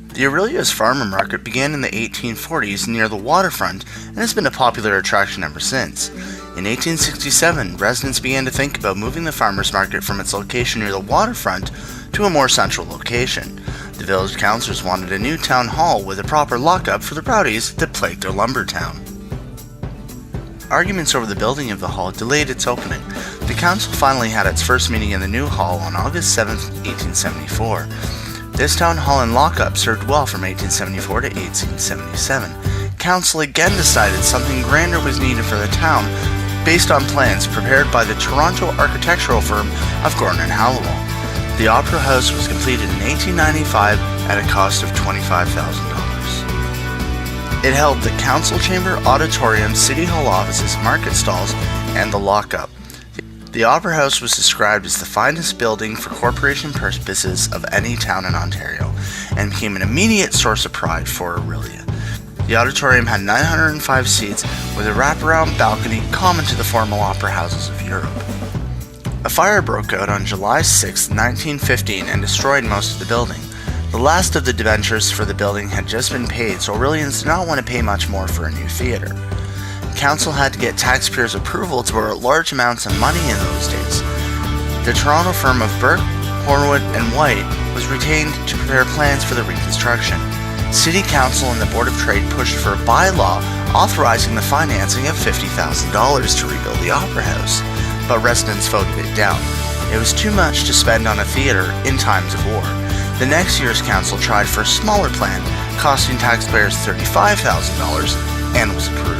The Orillia's farmer market began in the 1840s near the waterfront and has been a popular attraction ever since. In 1867, residents began to think about moving the farmers market from its location near the waterfront to a more central location. The village councillors wanted a new town hall with a proper lockup for the rowdies that plagued their lumber town. Arguments over the building of the hall delayed its opening. The council finally had its first meeting in the new hall on August 7, 1874. This town hall and lockup served well from 1874 to 1877. Council again decided something grander was needed for the town based on plans prepared by the Toronto architectural firm of Gordon and Halliwell. The Opera House was completed in 1895 at a cost of $25,000. It held the council chamber, auditorium, city hall offices, market stalls, and the lockup. The Opera House was described as the finest building for corporation purposes of any town in Ontario, and became an immediate source of pride for Orillia. The auditorium had 905 seats with a wraparound balcony common to the formal opera houses of Europe. A fire broke out on July 6, 1915 and destroyed most of the building. The last of the debentures for the building had just been paid, so Orillians did not want to pay much more for a new theatre. Council had to get taxpayers' approval to borrow large amounts of money in those days. The Toronto firm of Burke, Horwood and White was retained to prepare plans for the reconstruction. City Council and the Board of Trade pushed for a bylaw authorizing the financing of $50,000 to rebuild the Opera House, but residents voted it down. It was too much to spend on a theatre in times of war. The next year's council tried for a smaller plan, costing taxpayers $35,000, and was approved.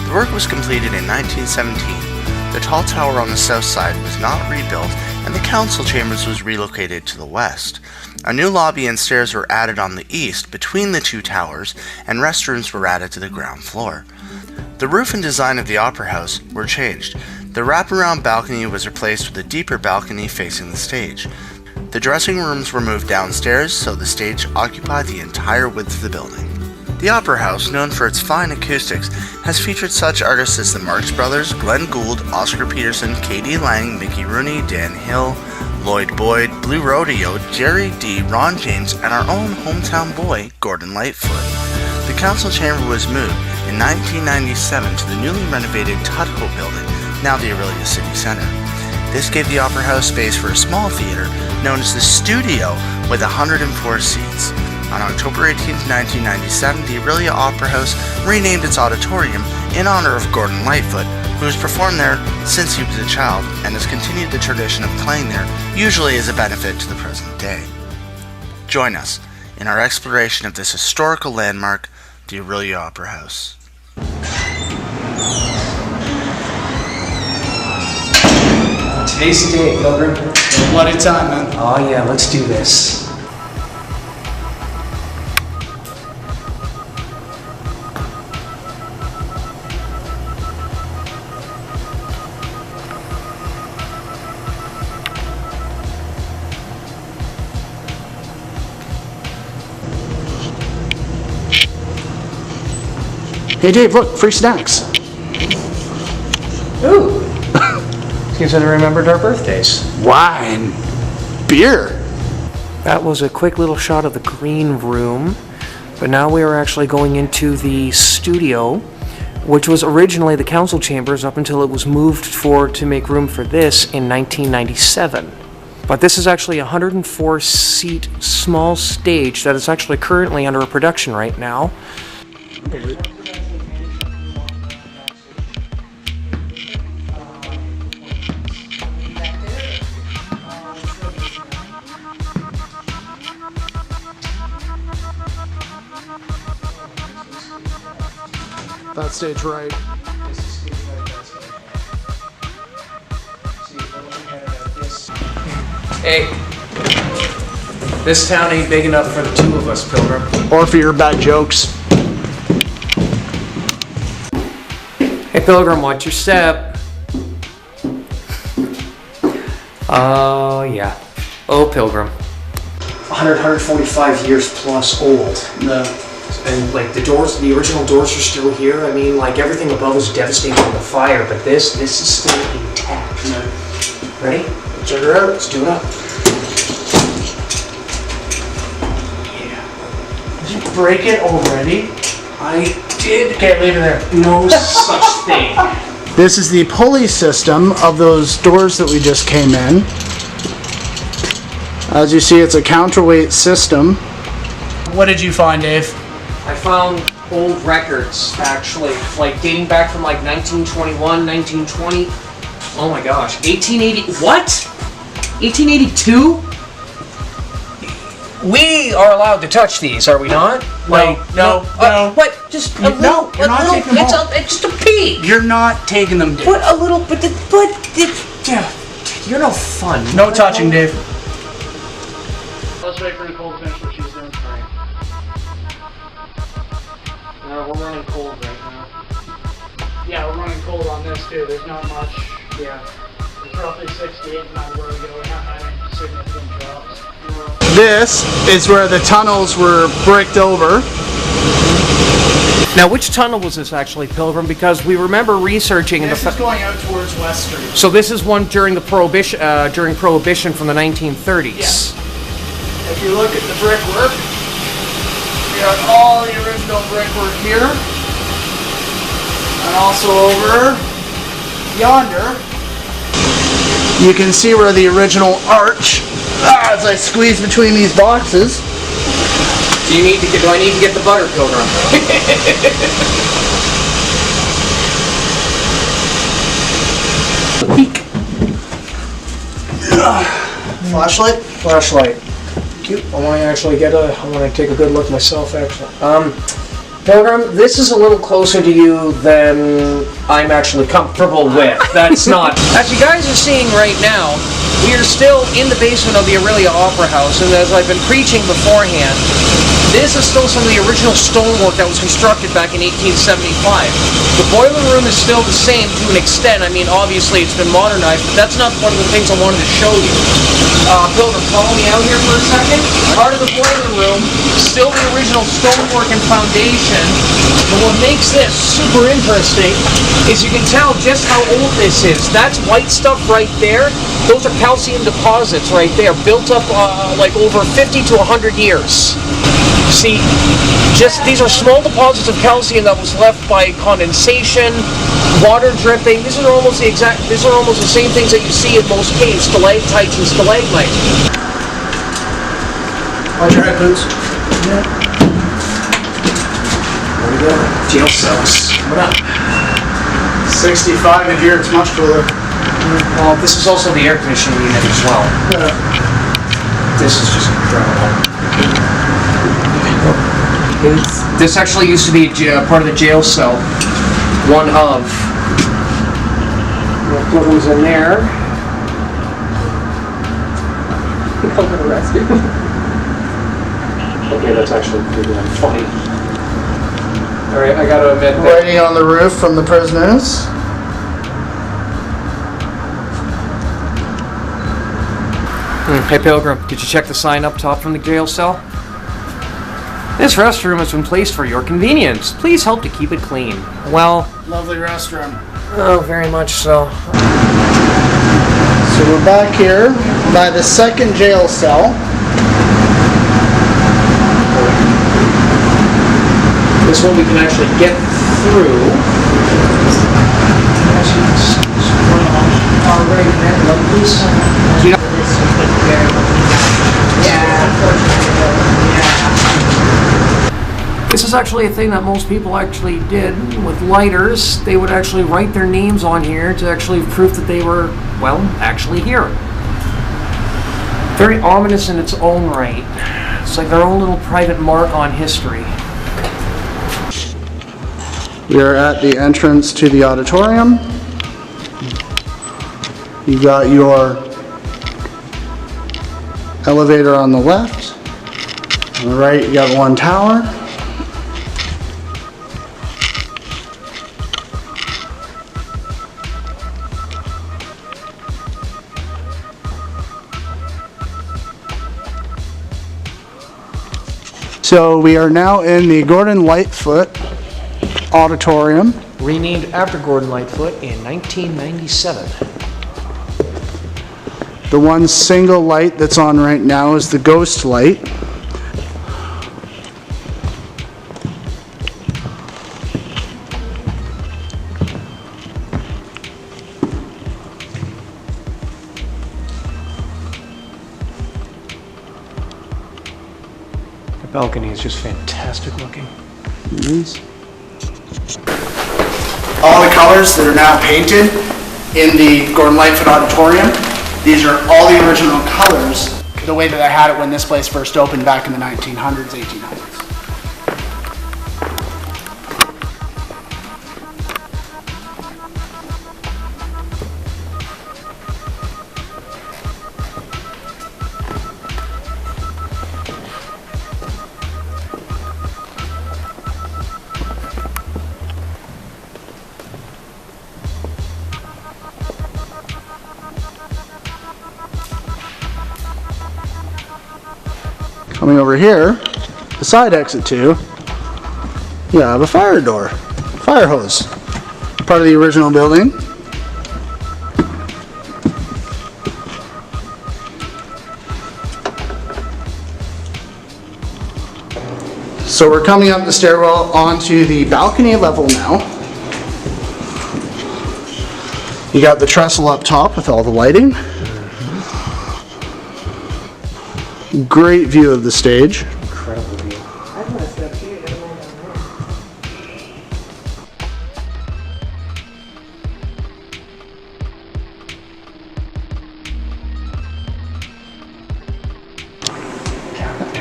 The work was completed in 1917. The tall tower on the south side was not rebuilt, and the council chambers was relocated to the west. A new lobby and stairs were added on the east between the two towers, and restrooms were added to the ground floor. The roof and design of the Opera House were changed. The wraparound balcony was replaced with a deeper balcony facing the stage. The dressing rooms were moved downstairs, so the stage occupied the entire width of the building. The Opera House, known for its fine acoustics, has featured such artists as the Marx Brothers, Glenn Gould, Oscar Peterson, K.D. Lang, Mickey Rooney, Dan Hill, Lloyd Boyd, Blue Rodeo, Jerry D., Ron James, and our own hometown boy, Gordon Lightfoot. The council chamber was moved in 1997 to the newly renovated Tuthill building, now the Orillia City Centre. This gave the Opera House space for a small theatre known as the Studio with 104 seats. On October 18, 1997, the Orillia Opera House renamed its auditorium in honor of Gordon Lightfoot, who has performed there since he was a child and has continued the tradition of playing there, usually as a benefit to the present day. Join us in our exploration of this historical landmark, the Orillia Opera House. Today's the day, Pilgrim. Bloody time, man. Oh yeah, let's do this. Hey Dave, look, free snacks. Ooh. Seems that I remembered our birthdays. Wine. Beer. That was a quick little shot of the green room, but now we are actually going into the studio, which was originally the council chambers up until it was moved to make room for this in 1997. But this is actually a 104-seat small stage that is actually currently under a production right now. That stage right. Hey, this town ain't big enough for the two of us, Pilgrim. Or for your bad jokes. Hey Pilgrim, watch your step. Oh yeah. Oh Pilgrim. 145 years plus old. No. And like the original doors are still here. I mean, like everything above was devastated in the fire, but this is still intact. No. Ready? Check her out. Let's do it up. break it already? I did. Okay, leave it there. No such thing. This is the pulley system of those doors that we just came in. As you see, it's a counterweight system. What did you find, Dave? I found old records, actually, like dating back from like 1921, 1920. Oh my gosh, 1880. What? 1882? We are allowed to touch these, are we not? No. What? Just a little. No, you're not taking them home. It's just a pea. You're not taking them, Dave. What a little, yeah, you're no fun. No touching, Dave. Let's wait for Nicole to finish what she's doing. No, we're running cold right now. Yeah, we're running cold on this too. There's not much. Yeah. It's roughly 68 miles where we go. We're not having significant drops. This is where the tunnels were bricked over. Now, which tunnel was this actually, Pilgrim? Because we remember researching. This is going out towards West Street. So this is one during the Prohibition from the 1930s. Yeah. If you look at the brickwork, we got all the original brickwork here, and also over yonder. You can see where the original arch, as I squeeze between these boxes. Do I need to get the butter, Pilgrim? Peek. Flashlight? Flashlight. Cute. I want to take a good look myself, actually. Pilgrim, this is a little closer to you than I'm actually comfortable with. That's not. As you guys are seeing right now, we are still in the basement of the Orillia Opera House, and as I've been preaching beforehand, this is still some of the original stonework that was constructed back in 1875. The boiler room is still the same to an extent. I mean, obviously it's been modernized, but that's not one of the things I wanted to show you. Pilgrim, follow me out here for a second. Part of the boiler room, still the original stonework and foundation. But what makes this super interesting is you can tell just how old this is. That's white stuff right there. Those are calcium deposits right there, built up like over 50 to 100 years. See, just these are small deposits of calcium that was left by condensation, water dripping. These are almost the same things that you see in most caves, stalactites and stalagmites. Watch your head, Pootz. There we go. Jail cells. What up? 65 in here, it's much cooler. Well, this is also the air conditioning unit as well. Yeah. This is just incredible. This actually used to be part of the jail cell. One of. What was in there? I'm gonna arrest you. Okay, that's actually pretty funny. Alright, I gotta admit that. Waiting on the roof from the prisoners. Hey Pilgrim, did you check the sign up top from the jail cell? This restroom has been placed for your convenience. Please help to keep it clean. Well, Lovely restroom. oh, very much so. So we're back here by the second jail cell. This one we can actually get through. This is actually a thing that most people actually did with lighters. They would actually write their names on here to actually prove that they were, well, actually here. Very ominous in its own right. It's like their own little private mark on history. We are at the entrance to the auditorium. You got your elevator on the left. On the right, you got one tower. So we are now in the Gordon Lightfoot Auditorium. Renamed after Gordon Lightfoot in 1997. The one single light that's on right now is the ghost light. balcony is just fantastic looking. All the colors that are now painted in the Gordon Lightfoot Auditorium, these are all the original colors, the way that I had it when this place first opened back in the 1900s, 1800s. Coming over here, the side exit to, you have a fire door, fire hose, part of the original building. So we're coming up the stairwell onto the balcony level now. You got the trestle up top with all the lighting. Great view of the stage. Incredible view.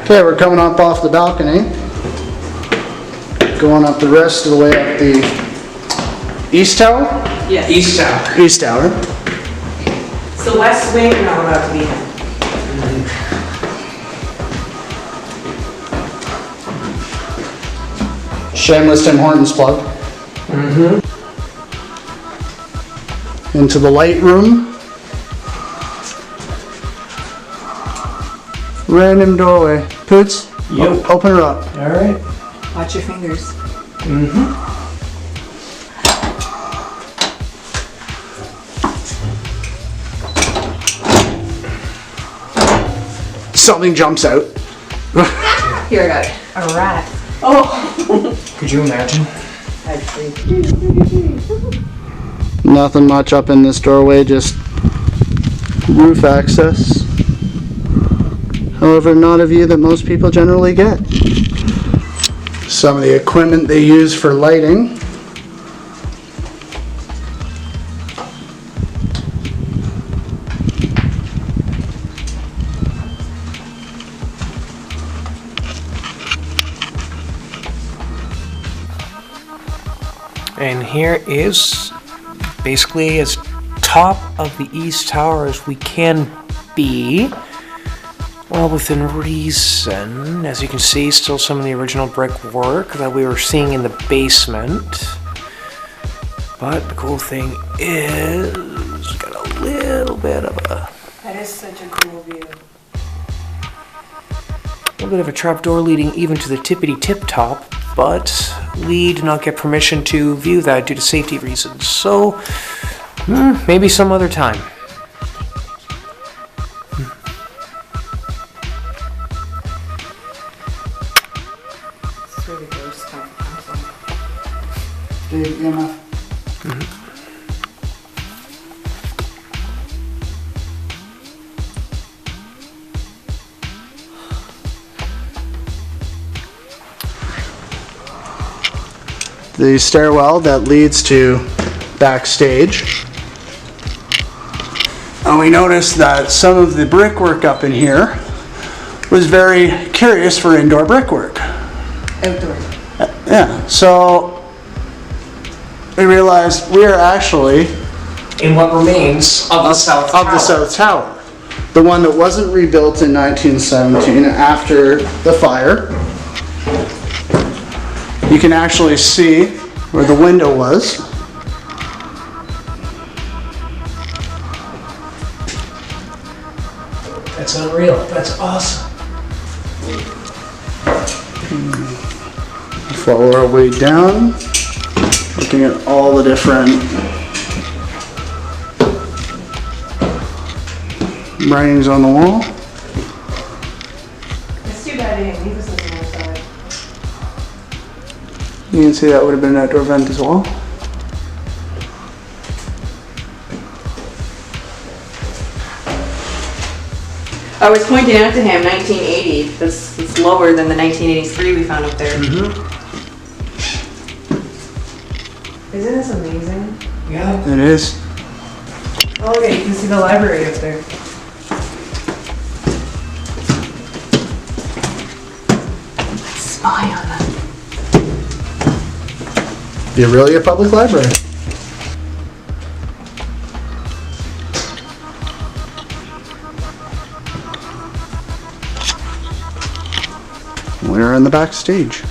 Okay, we're coming up off the balcony. Going up the rest of the way up the east tower? Yes. East Tower. East tower. It's the west wing we're not allowed to be in. Shameless Tim Hortons plug. Into the light room. Random doorway. Pootz, Yep. open her up. All right. Watch your fingers. Something jumps out. Here, I got it. A rat. Oh. Could you imagine? Nothing much up in this doorway, just roof access. However, not a view that most people generally get. Some of the equipment they use for lighting. And here is basically as top of the East Tower as we can be. Well, within reason. As you can see, still some of the original brickwork that we were seeing in the basement. But the cool thing is, got a little bit of a That is such a cool view. little bit of a trapdoor leading even to the tippity tip top, but we did not get permission to view that due to safety reasons. So maybe some other time. It's where the ghost stuff comes from. Dave, Emma. The stairwell that leads to backstage. And we noticed that some of the brickwork up in here was very curious for indoor brickwork. Outdoor. Yeah, so we realized we are actually In what remains of the South of the South Tower. The one that wasn't rebuilt in 1917 after the fire. You can actually see where the window was. That's unreal. That's awesome. Follow our way down, looking at all the different writings on the wall. It's too bad they didn't leave us on the north side. You can see that would have been an outdoor vent as well. I was pointing out to him 1980. That's lower than the 1983 we found up there. Isn't this amazing? Yeah, it is. Oh yeah, you can see the library up there. Let's spy on them. The Orillia Public Library. We're in the backstage.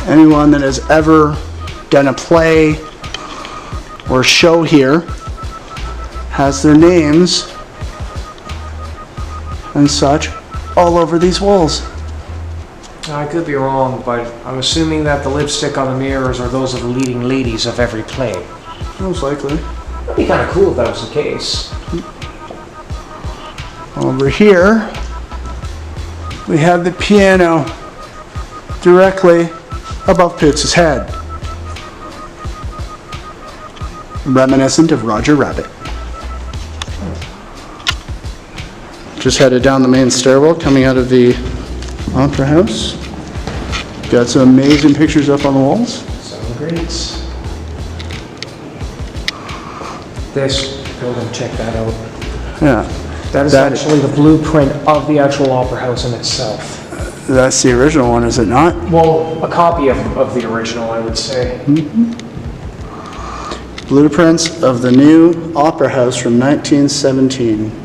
Anyone that has ever done a play or show here has their names and such all over these walls. I could be wrong, but I'm assuming that the lipstick on the mirrors are those of the leading ladies of every play. Most likely. That'd be kind of cool if that was the case. Over here, we have the piano directly above Pootz's head, reminiscent of Roger Rabbit. Just headed down the main stairwell coming out of the Opera House. Got some amazing pictures up on the walls. Some greats. This, Pilgrim, check that out. Yeah, That is actually the blueprint of the actual Opera House in itself. that's the original one, is it not? Well, a copy of the original, I would say. Blueprints of the new Opera House from 1917.